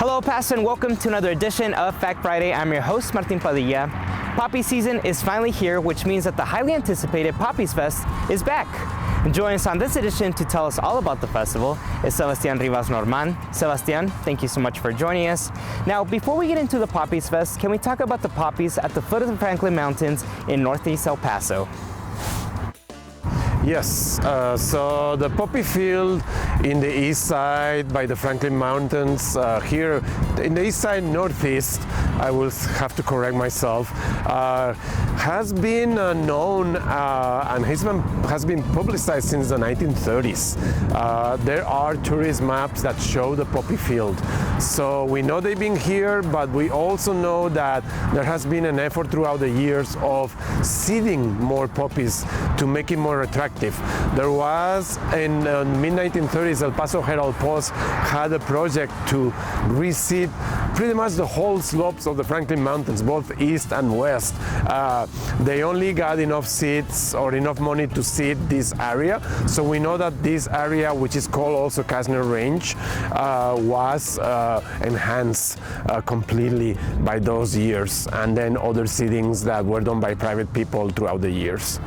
Hello, Paso, and welcome to another edition of Fact Friday. I'm your host, Martin Padilla. Poppy season is finally here, which means that the highly anticipated Poppies Fest is back. And joining us on this edition to tell us all about the festival is Sebastian Ribas-Normand. Sebastian, thank you so much for joining us. Now, before we get into the Poppies Fest, can we talk about the poppies at the foot of the Franklin Mountains in northeast El Paso? Yes, so the poppy field in the east side by the Franklin Mountains, here in the east side northeast, I will have to correct myself, has been known and has been publicized since the 1930s. There are tourist maps that show the poppy field. So we know they've been here, but we also know that there has been an effort throughout the years of seeding more poppies to make it more attractive. There was, in the mid-1930s, El Paso Herald-Post had a project to reseed pretty much the whole slopes of the Franklin Mountains, both east and west. They only got enough seeds or enough money to seed this area. So we know that this area, which is called also Kastner Range, was enhanced completely by those years, and then other seedings that were done by private people throughout the years.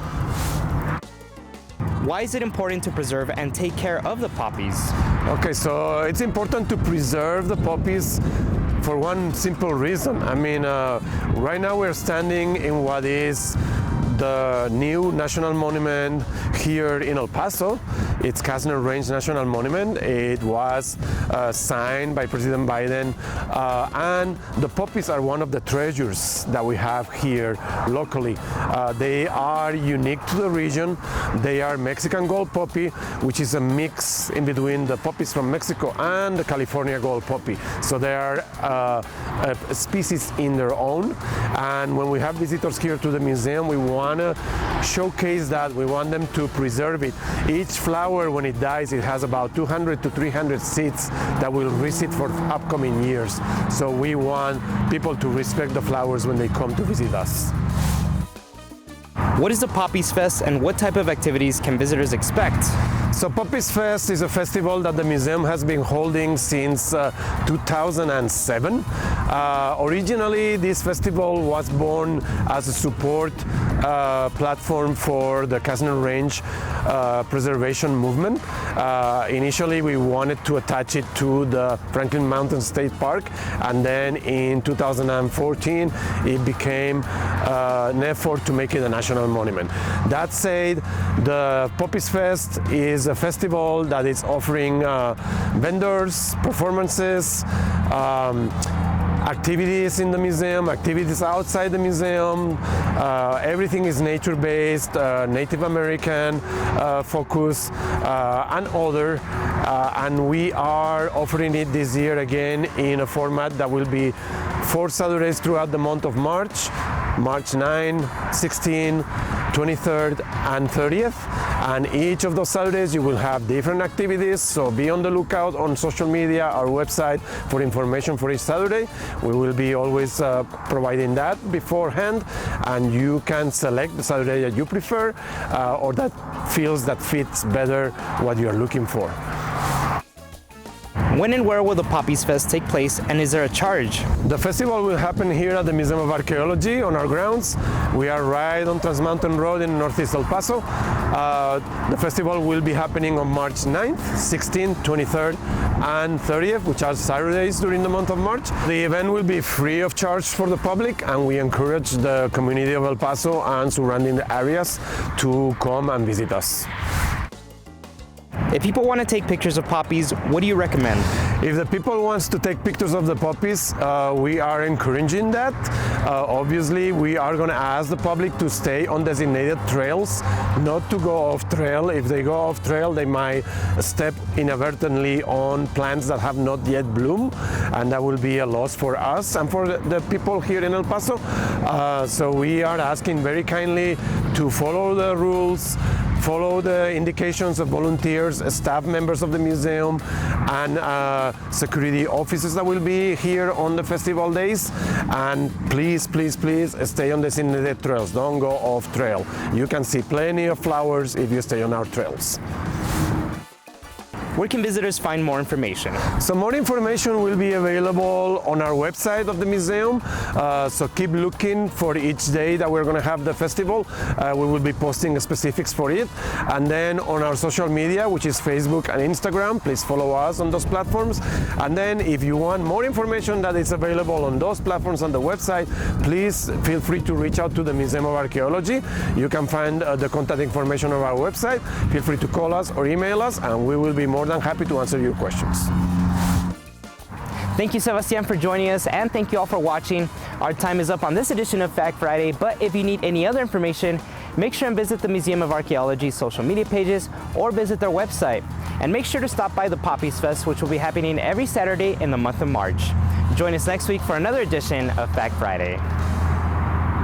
Why is it important to preserve and take care of the poppies? Okay, so it's important to preserve the poppies for one simple reason. I mean, right now we're standing in what is the new national monument here in El Paso. It's Kastner Range National Monument. It was signed by President Biden, and the poppies are one of the treasures that we have here locally. They are unique to the region. They are Mexican gold poppy, which is a mix in between the poppies from Mexico and the California gold poppy. So they are a species in their own. And when we have visitors here to the museum, we want to showcase that. We want them to preserve it. Each flower, when it dies, it has about 200 to 300 seeds that will reseed for upcoming years. So we want people to respect the flowers when they come to visit us. What is the Poppies Fest and what type of activities can visitors expect? So Poppies Fest is a festival that the museum has been holding since 2007. Originally, this festival was born as a support platform for the Kastner Range preservation movement. Initially, we wanted to attach it to the Franklin Mountain State Park, and then in 2014, it became an effort to make it a national monument. That said, the Poppies Fest is a festival that is offering vendors, performances, activities in the museum, activities outside the museum. Everything is nature-based, Native American focus, and other. And we are offering it this year again in a format that will be 4 Saturdays throughout the month of March. March 9, 16, 23rd, and 30th. And each of those Saturdays you will have different activities, so be on the lookout on social media, our website, for information for each Saturday. We will be always providing that beforehand, and you can select the Saturday that you prefer or that fits better what you are looking for. When and where will the Poppies Fest take place, and is there a charge? The festival will happen here at the Museum of Archaeology on our grounds. We are right on Trans Mountain Road in northeast El Paso. The festival will be happening on March 9th, 16th, 23rd, and 30th, which are Saturdays during the month of March. The event will be free of charge for the public, and we encourage the community of El Paso and surrounding areas to come and visit us. If people want to take pictures of poppies, what do you recommend? If the people wants to take pictures of the poppies, we are encouraging that. Obviously, we are going to ask the public to stay on designated trails, not to go off trail. If they go off trail, they might step inadvertently on plants that have not yet bloomed, and that will be a loss for us and for the people here in El Paso. So we are asking very kindly to follow the rules, follow the indications of volunteers, staff members of the museum, and security officers that will be here on the festival days. And please, please, please stay on designated trails. Don't go off trail. You can see plenty of flowers if you stay on our trails. where can visitors find more information? So more information will be available on our website of the museum. So keep looking for each day that we're going to have the festival. We will be posting specifics for it. And then on our social media, which is Facebook and Instagram, please follow us on those platforms. And then if you want more information that is available on those platforms on the website, please feel free to reach out to the Museum of Archaeology. You can find the contact information on our website. Feel free to call us or email us, and we will be more than happy to answer your questions. Thank you, Sebastian, for joining us, and thank you all for watching. Our time is up on this edition of Fact Friday, but if you need any other information, make sure and visit the Museum of Archaeology's social media pages or visit their website. And make sure to stop by the Poppies Fest, which will be happening every Saturday in the month of March. Join us next week for another edition of Fact Friday.